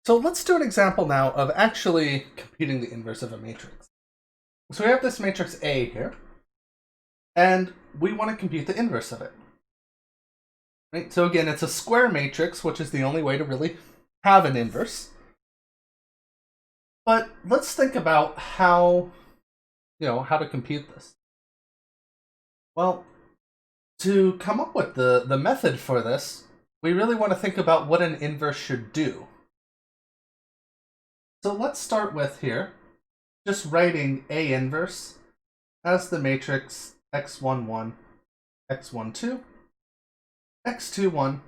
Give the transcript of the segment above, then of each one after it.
So let's do an example now of actually computing the inverse of a matrix. So we have this matrix A here, and we want to compute the inverse of it. Right? So again, it's a square matrix, which is the only way to really have an inverse. But let's think about how to compute this. Well, to come up with the method for this, we really want to think about what an inverse should do. So let's start with here, just writing A inverse as the matrix x11, x12, x21,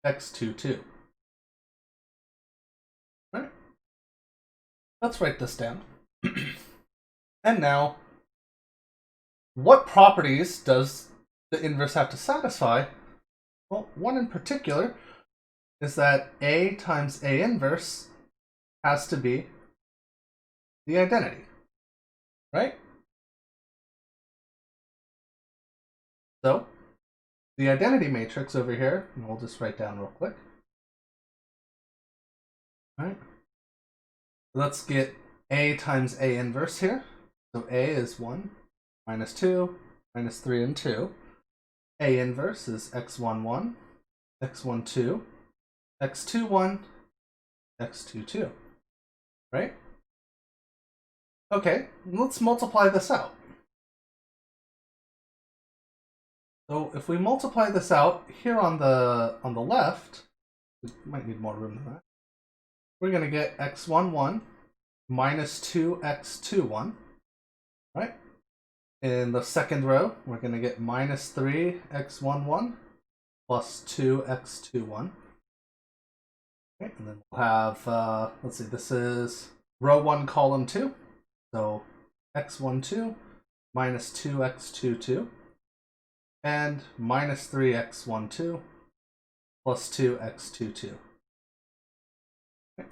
x22. Right? Let's write this down. And now, what properties does the inverse have to satisfy? Well, one in particular is that A times A inverse has to be the identity, right? So, the identity matrix over here, and we'll just write down real quick. All right. Let's get A times A inverse here. So A is 1, minus 2, minus 3, and 2. A inverse is x11, x12, x21, x22. Right? Okay, let's multiply this out. So if we multiply this out here on the left, we might need more room than that. We're going to get x11 minus 2x21, right? In the second row, we're going to get minus 3x11 plus 2x21. Okay, and then we'll have, let's see, this is row 1, column 2. So x12 minus 2x22 and minus 3x12 plus 2x22.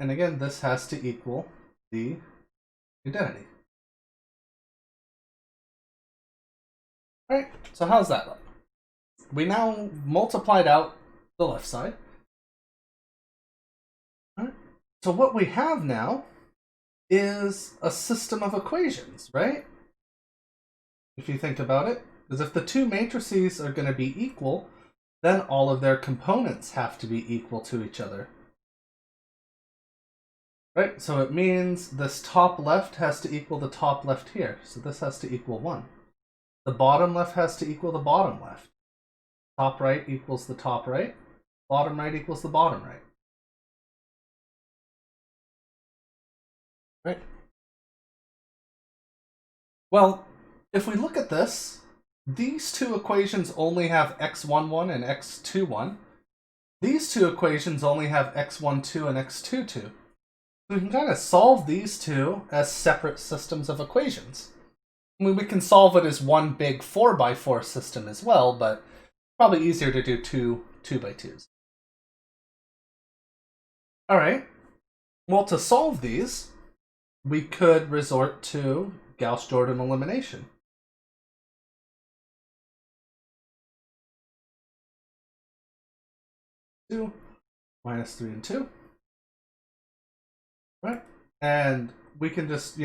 And again, this has to equal the identity. Alright, so how's that look? We now multiplied out the left side. Alright, so what we have now is a system of equations, right? If you think about it, because if the two matrices are going to be equal, then all of their components have to be equal to each other. Right, so it means this top left has to equal the top left here. So this has to equal 1. The bottom left has to equal the bottom left. Top right equals the top right. Bottom right equals the bottom right. Right? Well, if we look at this, these two equations only have x11 and x21. These two equations only have x12 and x22. We can kind of solve these two as separate systems of equations. I mean, we can solve it as one big 4x4 system as well, but probably easier to do two 2x2s. All right. Well, to solve these, we could resort to Gauss-Jordan elimination. Two minus 3 and 2. Right? And we can just,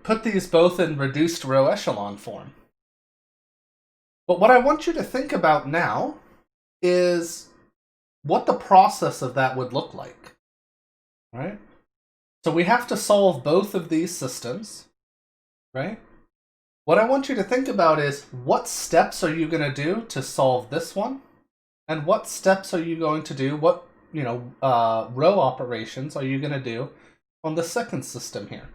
put these both in reduced row echelon form. But what I want you to think about now is what the process of that would look like. Right? So we have to solve both of these systems, right? What I want you to think about is what steps are you going to do to solve this one? And what steps are you going to do? What, row operations are you going to do on the second system here?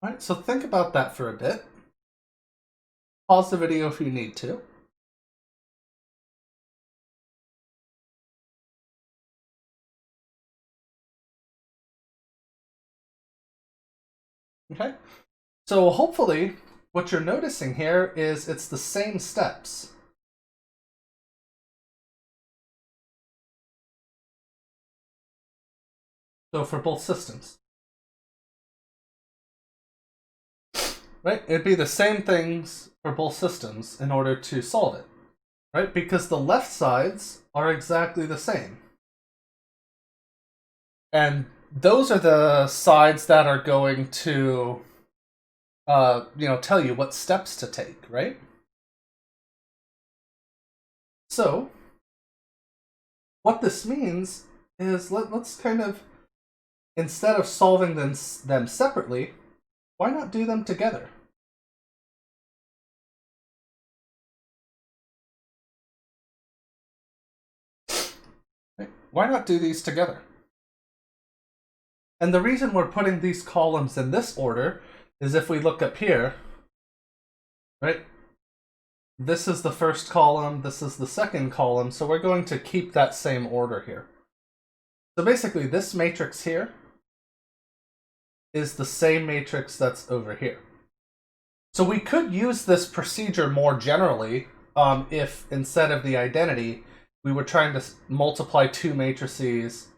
All right, so think about that for a bit. Pause the video if you need to. Okay, so hopefully what you're noticing here is it's the same steps. So for both systems. Right? It'd be the same things for both systems in order to solve it. Right? Because the left sides are exactly the same. And those are the sides that are going to, tell you what steps to take, right? So, what this means is let's kind of, instead of solving them separately, why not do them together? Right? Why not do these together? And the reason we're putting these columns in this order is if we look up here, right? This is the first column, this is the second column, so we're going to keep that same order here. So basically, this matrix here is the same matrix that's over here. So we could use this procedure more generally if instead of the identity, we were trying to multiply two matrices.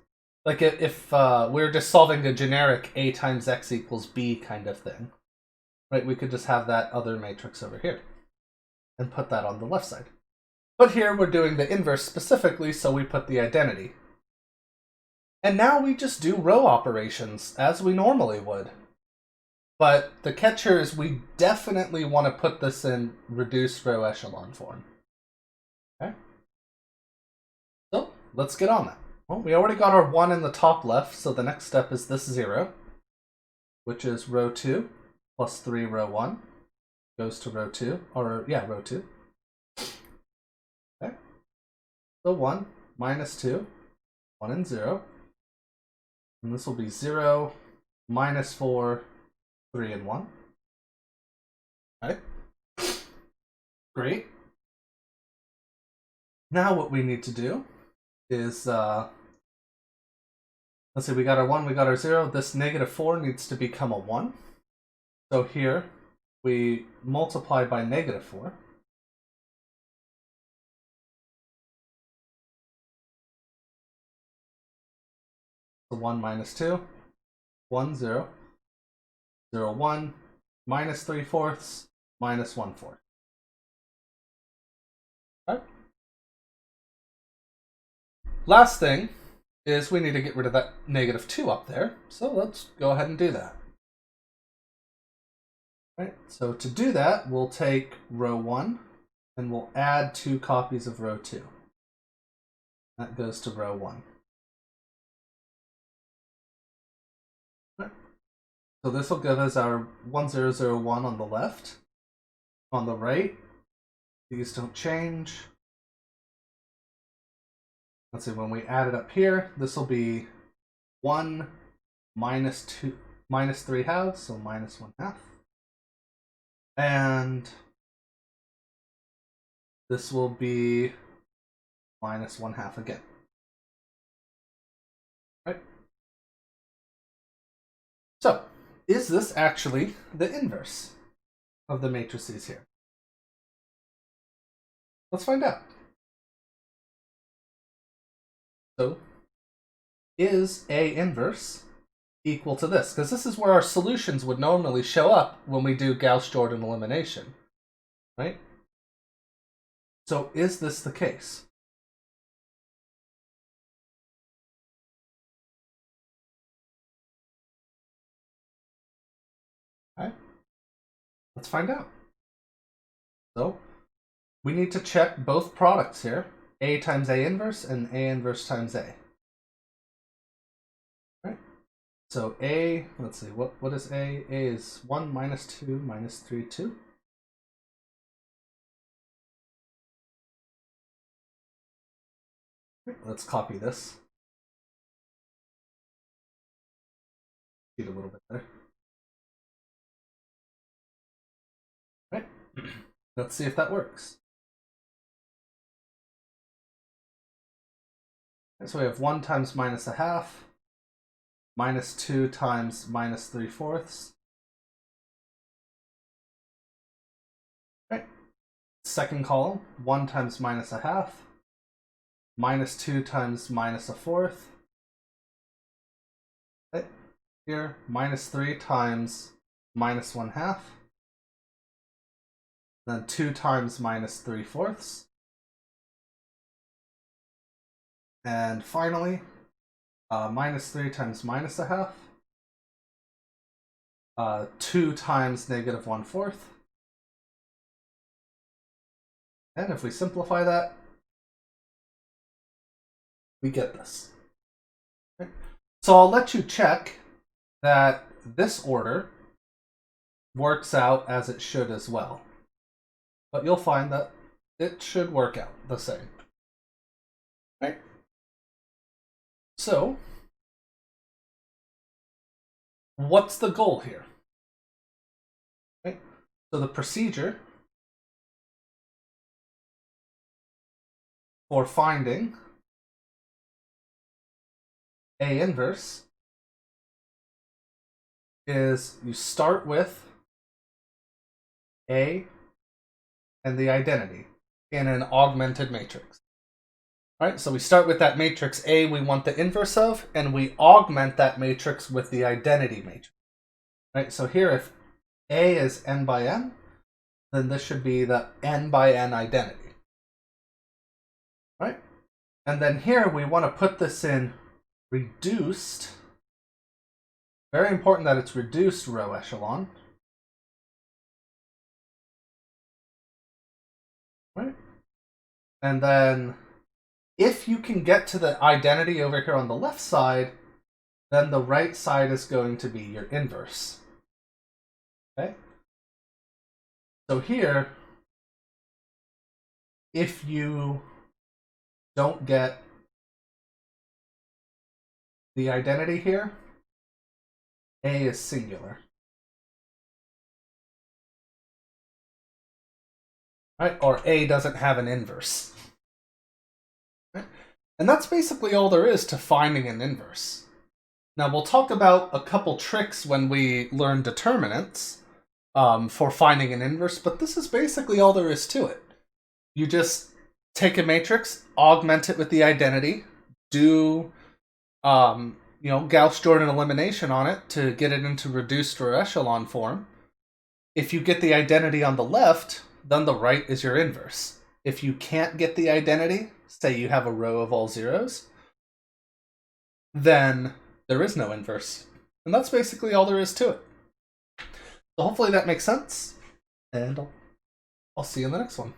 Like if we were just solving a generic A times X equals B kind of thing. Right, we could just have that other matrix over here and put that on the left side. But here we're doing the inverse specifically, so we put the identity. And now we just do row operations as we normally would. But the catch here is we definitely want to put this in reduced row echelon form. Okay? So let's get on that. Well, we already got our 1 in the top left, so the next step is this 0, which is row 2 plus 3 row 1 goes to row 2, or yeah, row 2. Okay. So 1 minus 2, 1 and 0. And this will be 0, minus 4, 3 and 1. Okay. Great. Now what we need to do is, let's see, we got our 1, we got our 0. This negative 4 needs to become a 1. So here, we multiply by negative 4. So 1 minus 2, 1, 0, 0, 1, minus 3/4, minus 1/4. Okay. Last thing is we need to get rid of that negative 2 up there. So let's go ahead and do that. Right, so to do that, we'll take row 1 and we'll add 2 copies of row 2. That goes to row 1. Right. So this will give us our 1001 on the left. On the right, these don't change. Let's see, when we add it up here, this will be 1 minus 2 minus 3/2, so minus 1/2. And this will be minus 1/2 again. Right? So, is this actually the inverse of the matrices here? Let's find out. So, is A inverse equal to this? Because this is where our solutions would normally show up when we do Gauss-Jordan elimination, right? So is this the case? Okay. Let's find out. So we need to check both products here, A times A inverse and A inverse times A. Right? So A, let's see, what is A? A is 1 minus 2 minus 3, 2. Let's copy this. Get a little bit there. Right? Let's see if that works. Okay, so we have 1 times minus 1/2, minus 2 times minus 3/4. Right. Second column, 1 times minus 1/2, minus 2 times minus 1/4. Okay. Here, minus 3 times minus 1/2. Then 2 times minus 3/4. And finally, minus 3 times minus a half. 2 times negative 1/4. And if we simplify that, we get this. Okay. So I'll let you check that this order works out as it should as well. But you'll find that it should work out the same. Right? So, what's the goal here? Right? So the procedure for finding A inverse is you start with A and the identity in an augmented matrix. Right? So we start with that matrix A we want the inverse of, and we augment that matrix with the identity matrix. Right? So here, if A is n by n, then this should be the n by n identity. Right? And then here we want to put this in reduced. Very important that it's reduced row echelon. Right? And then if you can get to the identity over here on the left side, then the right side is going to be your inverse. Okay? So here, if you don't get the identity here, A is singular. Right? Or A doesn't have an inverse. Right? And that's basically all there is to finding an inverse. Now we'll talk about a couple tricks when we learn determinants for finding an inverse, but this is basically all there is to it. You just take a matrix, augment it with the identity, do Gauss-Jordan elimination on it to get it into reduced or echelon form. If you get the identity on the left, then the right is your inverse. If you can't get the identity, say you have a row of all zeros, then there is no inverse. And that's basically all there is to it. So hopefully that makes sense, and I'll see you in the next one.